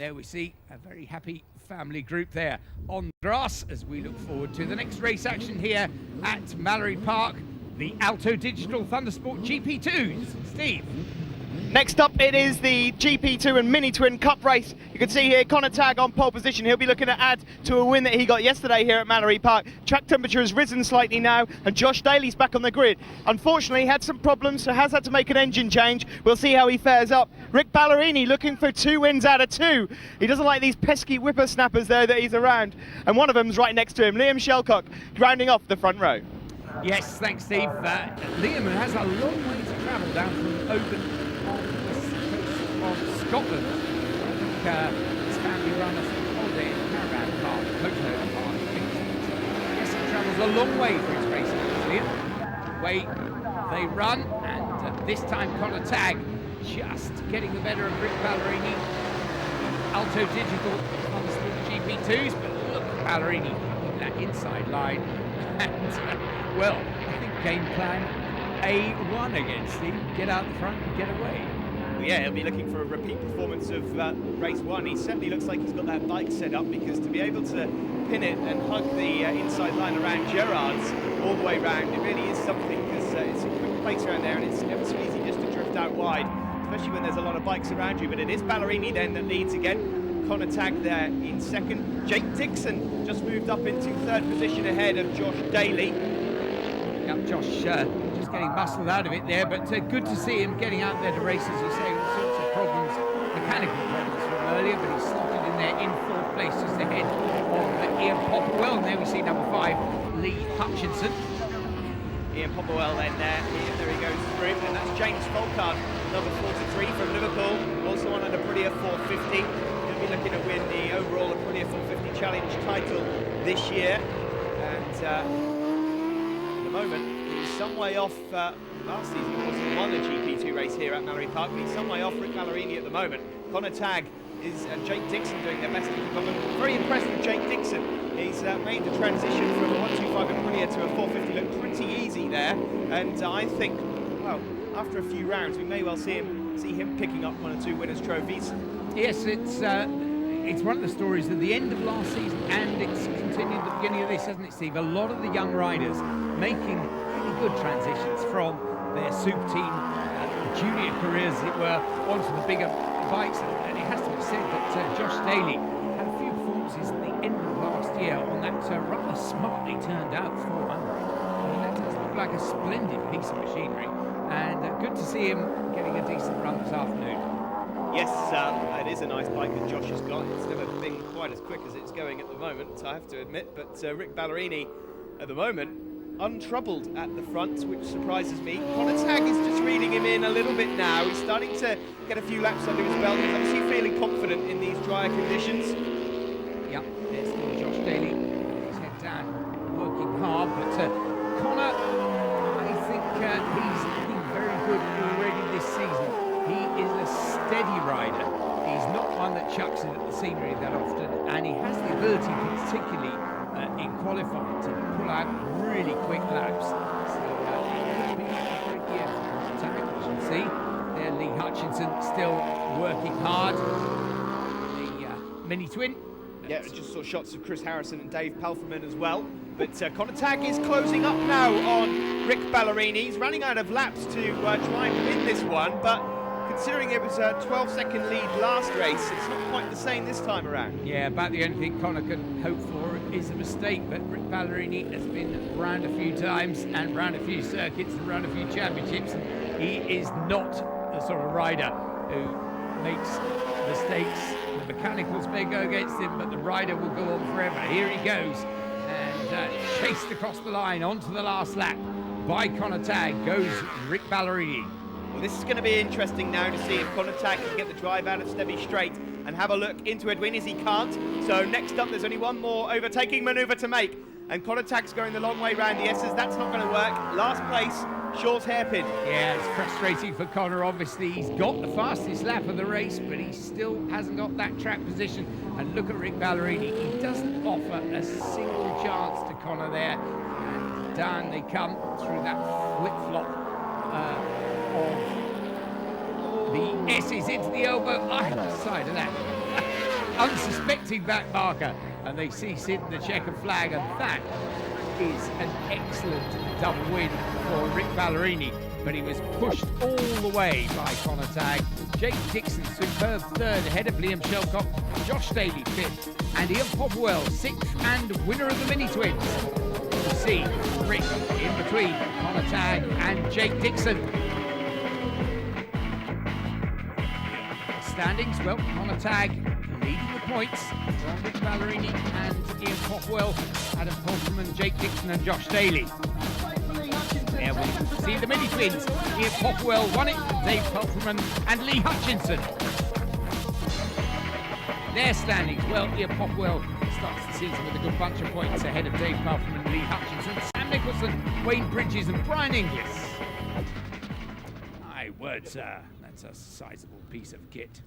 there we see a very happy family group there on the grass as we look forward to the next race action here at Mallory Park, the Alto Digital Thundersport GP2s. Steve. Next up, it is the GP2 and Mini Twin Cup race. You can see here Connor Tagg on pole position. He'll be looking to add to a win that he got yesterday here at Mallory Park. Track temperature has risen slightly now, and Josh Daly's back on the grid. Unfortunately, he had some problems, so has had to make an engine change. We'll see how he fares up. Rick Ballerini looking for 2 wins out of 2. He doesn't like these pesky whippersnappers there that he's around, and one of them's right next to him, Liam Shelcock, rounding off the front row. Yes, thanks, Steve. Liam has a long way to travel down from Oban of Scotland. I think his family run a holiday in a caravan park, motorhome park. Yes, he travels a long way for his racing, Liam. Away they run, and this time Connor Tagg just getting the better of Rick Ballerini. Alto Digital on the GP2s, but look at Ballerini in that inside line. And, well, I think game plan A1 again, Steve. Get out the front and get away. Yeah, he'll be looking for a repeat performance of race 1. He certainly looks like he's got that bike set up, because to be able to pin it and hug the inside line around Gerard's all the way round, it really is something, because it's a quick place around there and it's never so easy just to drift out wide, especially when there's a lot of bikes around you. But it is Ballerini then that leads again. Connor Tagg there in second. Jake Dixon just moved up into third position ahead of Josh Daly. Yep, Josh just getting muscled out of it there, but good to see him getting out there to race, as you say, all sorts of problems, mechanical problems from earlier, but he's slotted in there in fourth place just ahead of Ian Popplewell. And there we see number 5, Lee Hutchinson. Ian Popplewell then there he goes through, and that's James Folkard, number 43 from Liverpool, also on an Aprilia 450. He'll be looking to win the overall Aprilia 450 Challenge title this year, and at the moment he's some way off. Last season he wasn't won a GP2 race here at Mallory Park, but he's some way off Rick Ballerini at the moment. Connor Tagg and Jake Dixon doing their best to keep on. Very impressed with Jake Dixon. He's made the transition from a 125 Aprilia to a 450 look pretty easy there, and I think, well, after a few rounds we may well see him picking up 1 or 2 winners' trophies. Yes, it's one of the stories at the end of last season, and it's continued at the beginning of this, hasn't it, Steve? A lot of the young riders making really good transitions from their super team junior careers, as it were, onto the bigger bikes. And it has to be said that Josh Daly had a few performances at the end of last year on that rather smartly turned out 400. I mean, that does look like a splendid piece of machinery, and good to see him getting a decent run this afternoon. Yes, it is a nice bike that Josh has got. It's never been quite as quick as it's going at the moment, I have to admit, but Rick Ballerini at the moment untroubled at the front, which surprises me. Connor Tagg is just reading him in a little bit now. He's starting to get a few laps under his belt. He's obviously feeling confident in these drier conditions. Yep, there's still Josh Daly. His head down, working hard, but Connor, I think he's looking very good already this season. He is a steady rider. He's not one that chucks it at the scenery that often, and he has the ability, particularly in qualifying, to pull out really quick laps. So it'll be a great year for Tagg, as you can see. There, Lee Hutchinson still working hard. The Mini Twin. Yeah, just saw shots of Chris Harrison and Dave Palfreman as well. But Connor Tagg is closing up now on Rick Ballerini. He's running out of laps to try and win this one, but considering it was a 12-second lead last race, it's not quite the same this time around. Yeah, about the only thing Connor can hope for is a mistake, but Rick Ballerini has been round a few times and round a few circuits and round a few championships. He is not the sort of rider who makes mistakes. The mechanicals may go against him, but the rider will go on forever. Here he goes, and chased across the line onto the last lap by Connor Tagg goes Rick Ballerini. Well, this is going to be interesting now to see if Connor Tagg can get the drive out of Stevie Straight and have a look into Edwin, as he can't. So next up, there's only one more overtaking manoeuvre to make, and Connor Tagg's going the long way round the S's. That's not going to work. Last place, Shaw's hairpin. Yeah, it's frustrating for Connor. Obviously, he's got the fastest lap of the race, but he still hasn't got that track position. And look at Rick Ballerini. He doesn't offer a single chance to Connor there. And down they come through that flip-flop of the S's into the elbow. Either side of that. unsuspecting back marker, and they cease in the checkered flag, and that is an excellent double win for Rick Ballerini, but he was pushed all the way by Connor Tagg. Jake Dixon, superb third, ahead of Liam Shelcock. Josh Daly, fifth, and Ian Popwell, sixth, and winner of the mini-twins. You see Rick in between Connor Tagg and Jake Dixon. Standings, well, Connor Tagg leading the points from Rick Ballerini and Ian Popwell, Adam Polterman, Jake Dixon and Josh Daly. There we see the mini-twins. Ian Popwell won it, Dave Peltman and Lee Hutchinson. Their standings, well, Ian Popwell starts the season with a good bunch of points ahead of Dave Peltman and Lee Hutchinson, Sam Nicholson, Wayne Bridges and Brian Inglis. My word, sir, that's a sizable piece of kit.